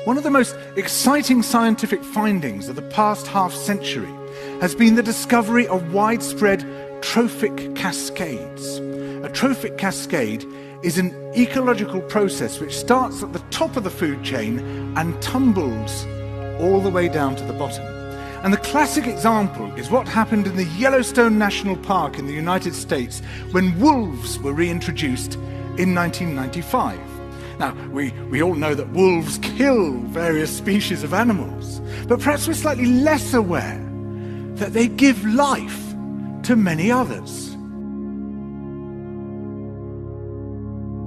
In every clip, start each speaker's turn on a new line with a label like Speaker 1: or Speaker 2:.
Speaker 1: One of the most exciting scientific findings of the past half-century has been the discovery of widespread trophic cascades. A trophic cascade is an ecological process which starts at the top of the food chain and tumbles all the way down to the bottom. And the classic example is what happened in the Yellowstone National Park in the United States when wolves were reintroduced in 1995. Now, we all know that wolves kill various species of animals, but perhaps we're slightly less aware that they give life to many others.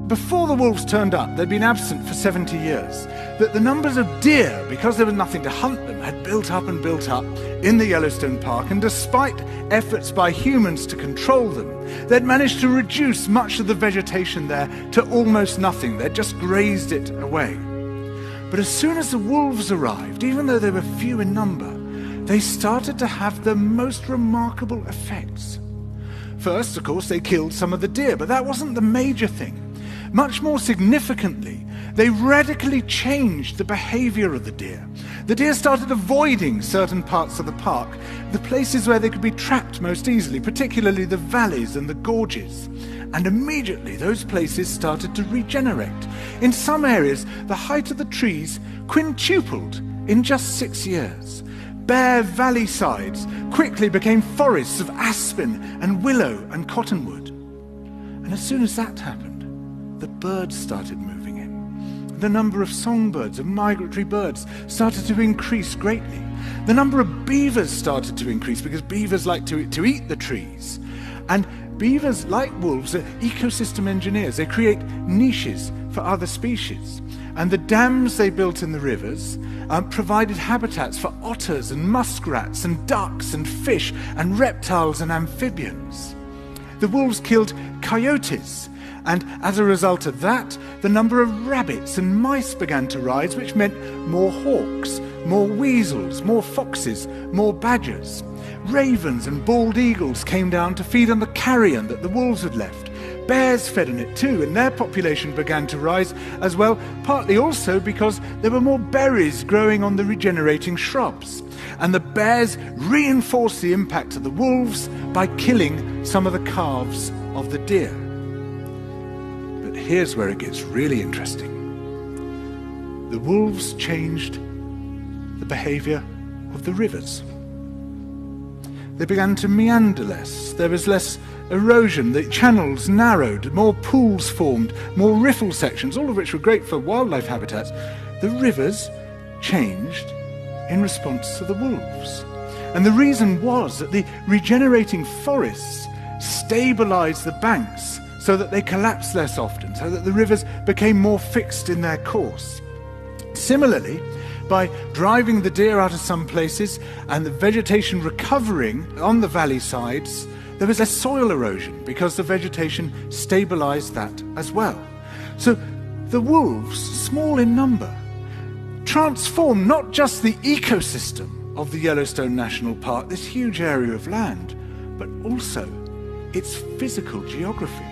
Speaker 1: Before the wolves turned up, they'd been absent for 70 years, that the numbers of deer, because there was nothing to hunt them, had built up in the Yellowstone Park, and despite efforts by humans to control them, they'd managed to reduce much of the vegetation there to almost nothing. They'd just grazed it away. But as soon as the wolves arrived, even though they were few in number, they started to have the most remarkable effects. First, of course, they killed some of the deer, but that wasn't the major thing. Much more significantly, they radically changed the behavior of the deer. The deer started avoiding certain parts of the park, the places where they could be trapped most easily, particularly the valleys and the gorges. And immediately those places started to regenerate. In some areas, the height of the trees quintupled in just 6 years. Bare valley sides quickly became forests of aspen and willow and cottonwood. And as soon as that happened, the birds started moving in. The number of songbirds, of migratory birds, started to increase greatly. The number of beavers started to increase because beavers like to eat the trees. And beavers, like wolves, are ecosystem engineers. They create niches for other species. And the dams they built in the rivers provided habitats for otters and muskrats and ducks and fish and reptiles and amphibians. The wolves killed coyotes, and as a result of that, the number of rabbits and mice began to rise, which meant more hawks, more weasels, more foxes, more badgers. Ravens and bald eagles came down to feed on the carrion that the wolves had left. Bears fed on it too, and their population began to rise as well, partly also because there were more berries growing on the regenerating shrubs. And the bears reinforced the impact of the wolves by killing some of the calves of the deer. But here's where it gets really interesting. The wolves changed the behavior of the rivers. They began to meander less. There was less erosion. The channels narrowed. More pools formed. More riffle sections, all of which were great for wildlife habitats. The rivers changed in response to the wolves. And the reason was that the regenerating forests stabilized the banks so that they collapsed less often, so that the rivers became more fixed in their course. Similarly, by driving the deer out of some places and the vegetation recovering on the valley sides, there was less soil erosion because the vegetation stabilized that as well. So the wolves, small in number, transformed not just the ecosystem of the Yellowstone National Park, this huge area of land, but also its physical geography.